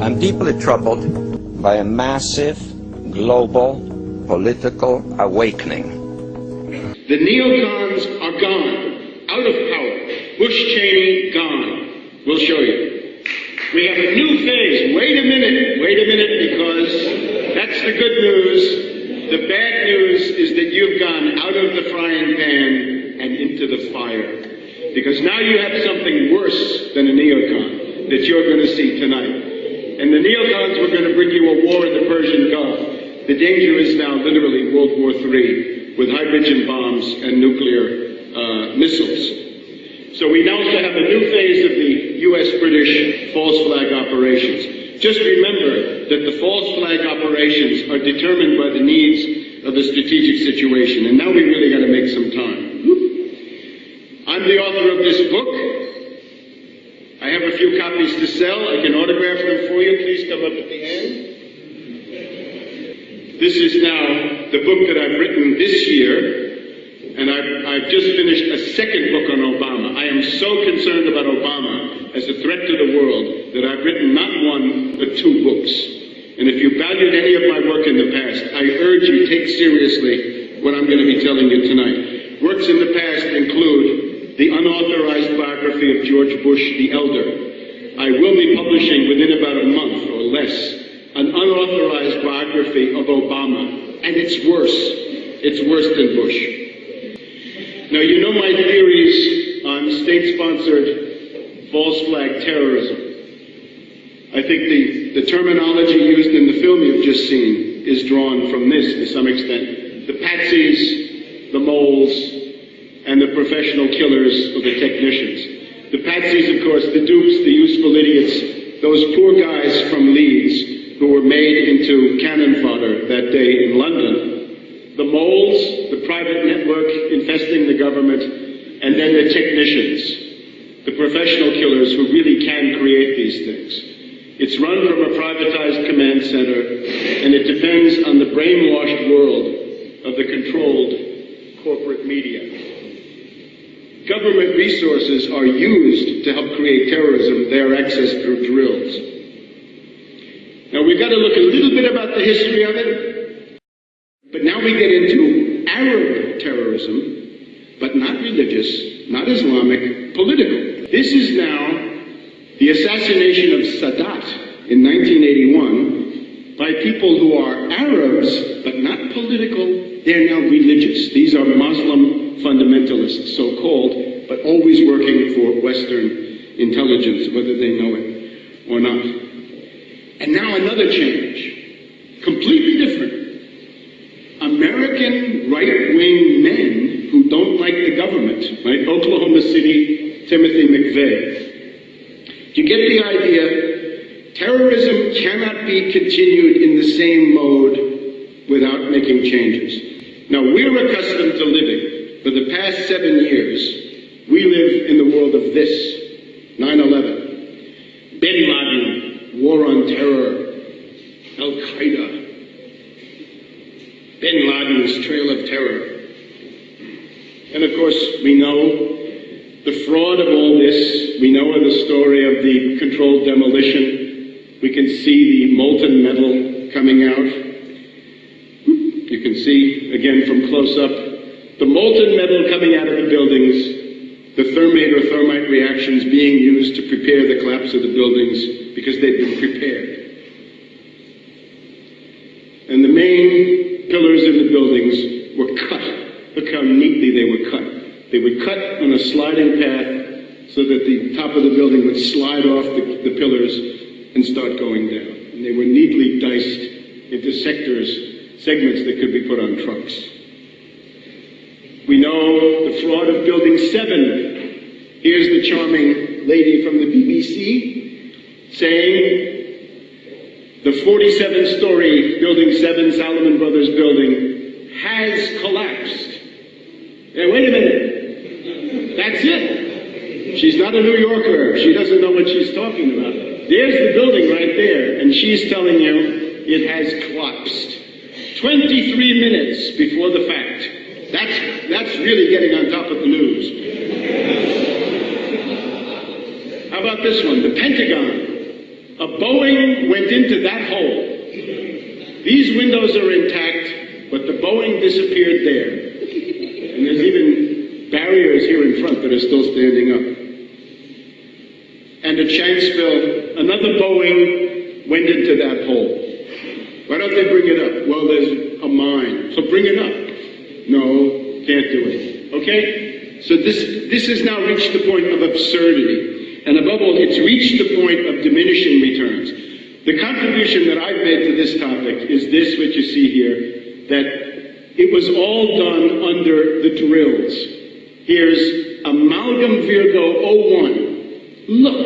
I'm deeply troubled by a massive global political awakening. The neocons are gone, out of power. Bush Cheney, gone. We'll show you. We have a new phase. Wait a minute, because that's the good news. The bad news is that you've gone out of the frying pan and into the fire. Because now you have something worse than a neocon that you're going to see tonight. And the neocons were going to bring you a war in the Persian Gulf. The danger is now literally World War III with hydrogen bombs and nuclear missiles. So we now have a new phase of the U.S.-British false flag operations. Just remember that the false flag operations are determined by the needs of the strategic situation. And now we really got to make some time. I'm the author of this book. I have a few copies to sell. I can autograph them for you. Please come up at the end. This is now the book that I've written this year, and I've just finished a second book on Obama. I am so concerned about Obama as a threat to the world that I've written not one, but 2 books. And if you valued any of my work in the past, I urge you take seriously what I'm going to be telling you tonight. Works in the past include the unauthorized biography of George Bush the Elder. I will be publishing within about a month or less an unauthorized biography of Obama, and it's worse. It's worse than Bush. Now, you know my theories on state-sponsored false flag terrorism. I think the terminology used in the film you've just seen is drawn from this to some extent. The patsies, the moles, and the professional killers of the technicians. The patsies, of course, the dupes, the useful idiots, those poor guys from Leeds who were made into cannon fodder that day in London. The moles, the private network infesting the government, and then the technicians, the professional killers who really can create these things. It's run from a privatized command center, and it depends on the brainwashed world of the controlled corporate media. Government resources are used to help create terrorism. They are accessed through drills. Now, we've got to look a little bit about the history of it, but now we get into Arab terrorism, but not religious, not Islamic, political. This is now the assassination of Sadat in 1981 by people who are Arabs, but not political. They're now religious. These are Muslim fundamentalists, so-called, but always working for Western intelligence, whether they know it or not. And now another change, completely different. American right-wing men who don't like the government, right? Oklahoma City, Timothy McVeigh. You get the idea? Terrorism cannot be continued in the same mode without making changes. Now, we're accustomed to living. For the past 7 years, we live in the world of this, 9/11, Bin Laden, War on Terror, Al-Qaeda, Bin Laden's Trail of Terror. And of course, we know the fraud of all this. We know the story of the controlled demolition. We can see the molten metal coming out. You can see, again from close-up, the molten metal coming out of the buildings, the thermate or thermite reactions being used to prepare the collapse of the buildings because they've been prepared. And the main pillars in the buildings were cut. Look how neatly they were cut. They were cut on a sliding path so that the top of the building would slide off the pillars and start going down. And they were neatly diced into segments that could be put on trucks. We know the fraud of Building 7. Here's the charming lady from the BBC saying the 47-story Building 7 Salomon Brothers building has collapsed. Hey, wait a minute. That's it. She's not a New Yorker. She doesn't know what she's talking about. There's the building right there, and she's telling you it has collapsed. 23 minutes before the fact. That's really getting on top of the news. How about this one? The Pentagon. A Boeing went into that hole. These windows are intact, but the Boeing disappeared there. And there's even barriers here in front that are still standing up. And at Shanksville, another Boeing went into that hole. Why don't they bring it up? Well, there's a mine, so bring it up. No, can't do it. Okay? So this has now reached the point of absurdity. And above all, it's reached the point of diminishing returns. The contribution that I've made to this topic is this, which you see here, that it was all done under the drills. Here's Amalgam Virgo 01. Look,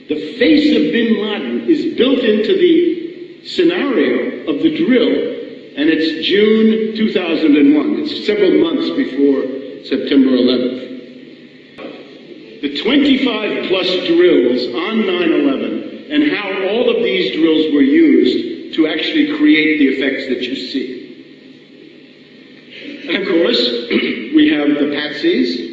the face of bin Laden is built into the scenario of the drill, and it's June 2001. It's several months before September 11th. The 25-plus drills on 9/11 and how all of these drills were used to actually create the effects that you see. And of course, we have the patsies.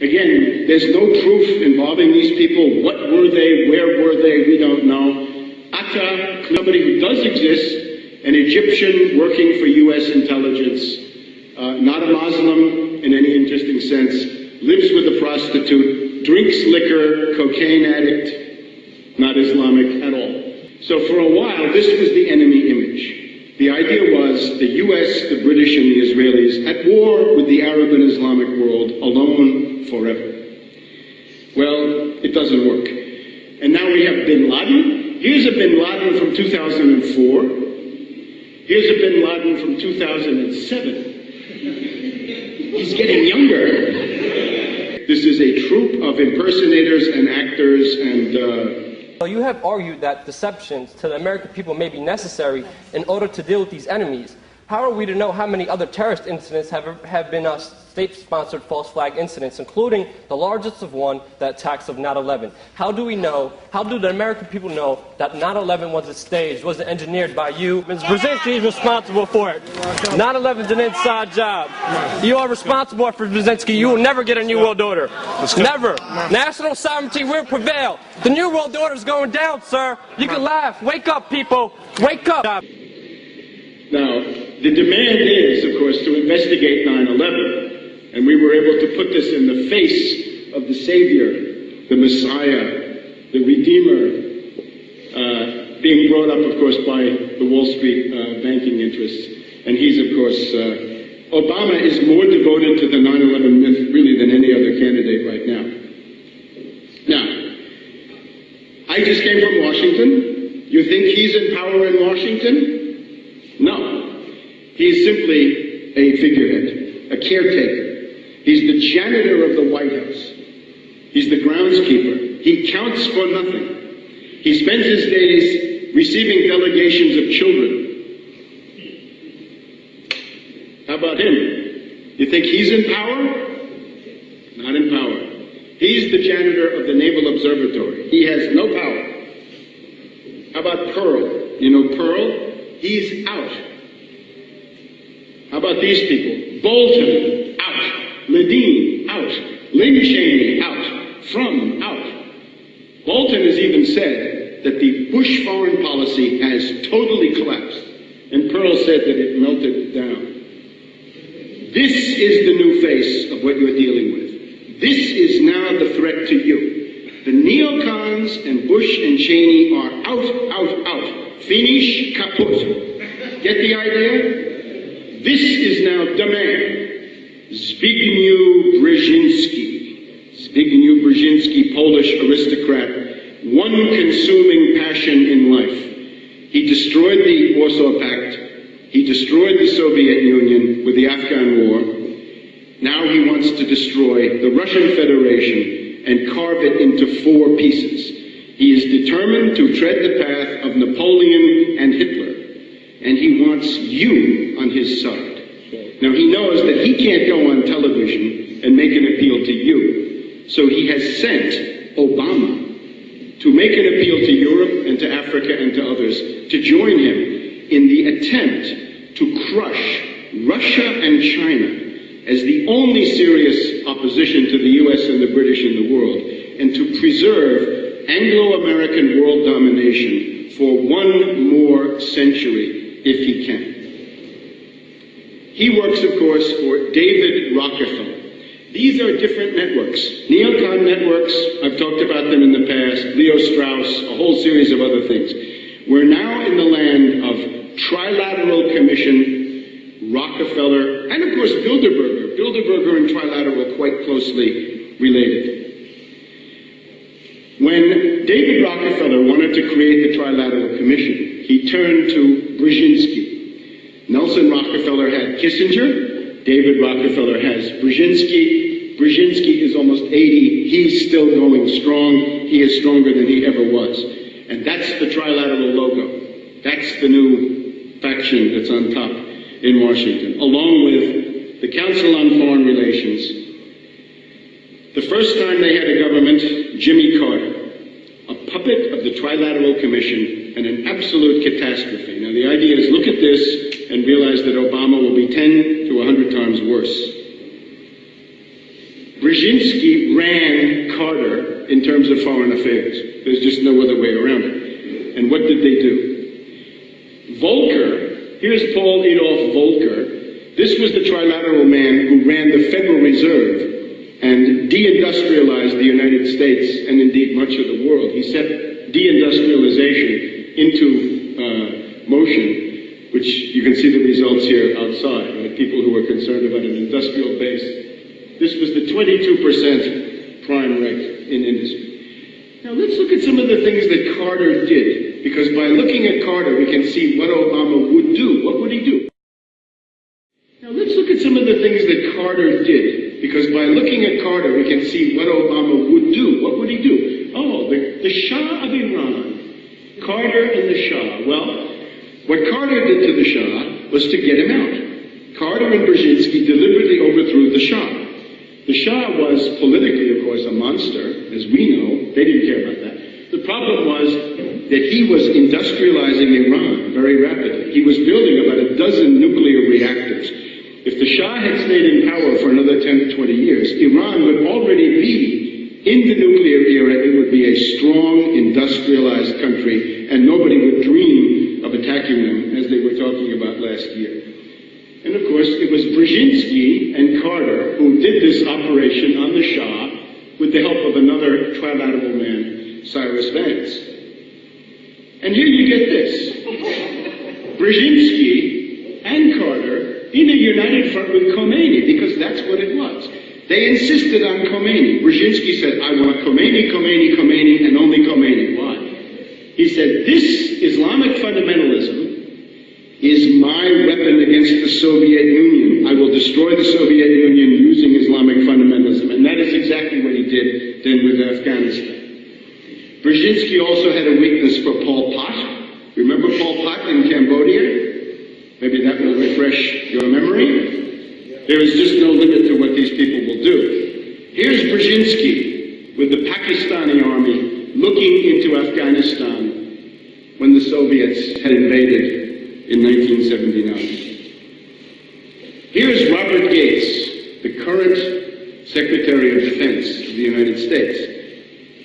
Again, there's no proof involving these people. What were they? Where were they? We don't know. Atta, somebody who does exist, an Egyptian working for U.S. intelligence, not a Muslim in any interesting sense, lives with a prostitute, drinks liquor, cocaine addict, not Islamic at all. So for a while, this was the enemy image. The idea was the U.S., the British, and the Israelis at war with the Arab and Islamic world, alone forever. Well, it doesn't work. And now we have bin Laden. Here's a bin Laden from 2004. Here's a bin Laden from 2007. He's getting younger. This is a troupe of impersonators and actors and... You have argued that deceptions to the American people may be necessary in order to deal with these enemies. How are we to know how many other terrorist incidents have been state-sponsored false flag incidents, including the largest of one, the attacks of 9/11? How do we know, how do the American people know that 9/11 wasn't staged, wasn't engineered by you? Ms. Brzezinski is responsible for it. 9/11 is an inside job. You are responsible for Brzezinski. You will never get a New World Order. Never. National sovereignty will prevail. The New World Order is going down, sir. You can laugh. Wake up, people. Wake up. Now, the demand is, of course, to investigate 9/11. And we were able to put this in the face of the Savior, the Messiah, the Redeemer, being brought up, of course, by the Wall Street banking interests. And he's, of course, Obama is more devoted to the 9/11 myth, really, than any other candidate right now. Now, I just came from Washington. You think he's in power in Washington? No. He's simply a figurehead, a caretaker. He's the janitor of the White House. He's the groundskeeper. He counts for nothing. He spends his days receiving delegations of children. How about him? You think he's in power? Not in power. He's the janitor of the Naval Observatory. He has no power. How about Pearl? You know Pearl? He's out. How about these people? Bolton, out. Ledeen, out. Lynn Cheney, out. Frum, out. Bolton has even said that the Bush foreign policy has totally collapsed. And Pearl said that it melted down. This is the new face of what you're dealing with. This is now the threat to you. The neocons and Bush and Cheney are out, out, out. Finish, kaput. Get the idea? This is now demand. Zbigniew Brzezinski, Polish aristocrat, one consuming passion in life. He destroyed the Warsaw Pact. He destroyed the Soviet Union with the Afghan War. Now he wants to destroy the Russian Federation and carve it into 4 pieces. He is determined to tread the path of Napoleon and Hitler, and he wants you on his side. Now, he knows that he can't go on television and make an appeal to you, so he has sent Obama to make an appeal to Europe and to Africa and to others to join him in the attempt to crush Russia and China as the only serious opposition to the U.S. and the British in the world, and to preserve Anglo-American world domination for one more century if he can. He works, of course, for David Rockefeller. These are different networks. Neocon networks, I've talked about them in the past, Leo Strauss, a whole series of other things. We're now in the land of Trilateral Commission, Rockefeller, and of course Bilderberger. Bilderberger and Trilateral quite closely related. When David Rockefeller wanted to create the Trilateral Commission, he turned to Brzezinski. Nelson Rockefeller had Kissinger. David Rockefeller has Brzezinski. Brzezinski is almost 80. He's still going strong. He is stronger than he ever was. And that's the Trilateral logo. That's the new faction that's on top in Washington, along with the Council on Foreign Relations. The first time they had a government, Jimmy Carter, a puppet of the Trilateral Commission and an absolute catastrophe. Now the idea is look at this and realize that Obama will be 10 to 100 times worse. Brzezinski ran Carter in terms of foreign affairs. There's just no other way around it. And what did they do? Volcker, here's Paul Adolf Volcker. This was the Trilateral man who ran the Federal Reserve and deindustrialized the United States and indeed much of the world. He set deindustrialization into motion, which you can see the results here outside, right? People who are concerned about an industrial base. This was the 22% crime rate in industry. Now let's look at some of the things that Carter did, because by looking at Carter we can see what Obama would do. What would he do? Now let's look at some of the things that Carter did, because by looking at Carter we can see what Obama would do. What would he do? Oh, the Shah of Iran. Carter and the Shah. Well, what Carter did to the Shah was to get him out. Carter and Brzezinski deliberately overthrew the Shah. The Shah was politically, of course, a monster, as we know. They didn't care about that. The problem was that he was industrializing Iran very rapidly. He was building about a dozen nuclear reactors. If the Shah had stayed in power for another 10 to 20 years, Iran would already be in the nuclear era. It would be a strong, industrialized country, and nobody would dream of attacking them, as they were talking about last year. And of course, it was Brzezinski and Carter who did this operation on the Shah with the help of another Trilateral man, Cyrus Vance. And here you get this. Brzezinski and Carter in a united front with Khomeini, because that's what it was. They insisted on Khomeini. Brzezinski said, I want Khomeini, Khomeini, Khomeini, and only Khomeini. Why? He said, this Islamic fundamentalism is my weapon against the Soviet Union. I will destroy the Soviet Union using Islamic fundamentalism. And that is exactly what he did then with Afghanistan. Brzezinski also had a weakness for Pol Pot. Remember Pol Pot in Cambodia? Maybe that will refresh your memory. There is just no limit to what these people will do. Here's Brzezinski with the Pakistani army looking into Afghanistan when the Soviets had invaded in 1979. Here's Robert Gates, the current Secretary of Defense of the United States.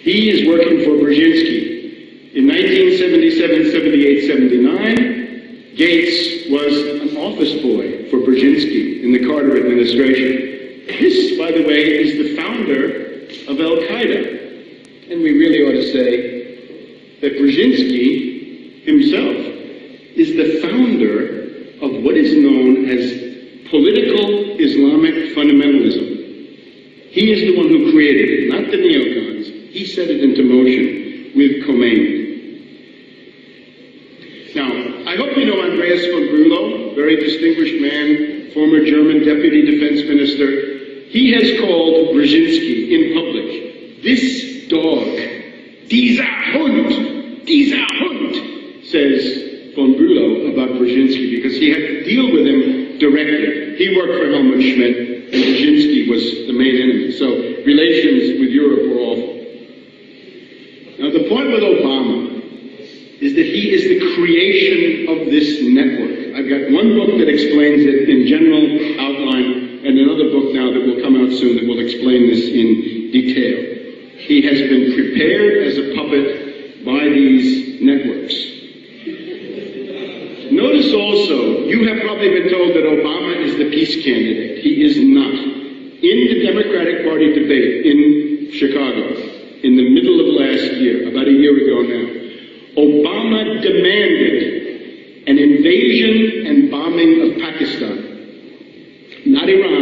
He is working for Brzezinski. In 1977, 78, 79, Gates was an office boy for Brzezinski in the Carter administration. This, by the way, is the founder of Al-Qaeda. And we really ought to say that Brzezinski himself is the founder of what is known as political Islamic fundamentalism. He is the one who created it, not the neocons. He set it into motion with Khomeini. Now, I hope you know Andreas von Bülow, very distinguished man, former German deputy defense minister. He has called Brzezinski in public, this dog, dieser Hund, says von Bülow about Brzezinski, because he had to deal with him directly. He worked for Helmut Schmidt, and Brzezinski was the main enemy. So relations with Europe were awful. Now the point with Obama is that he is the creation of this network. I've got one book that explains it in general outline, and another book now that will come out soon that will explain this in detail. He has been prepared as a puppet by these networks. Notice also, you have probably been told that Obama is the peace candidate. He is not. In the Democratic Party debate in Chicago, in the middle of last year, about a year ago now, Obama demanded an invasion and bombing of Pakistan. Not Iran.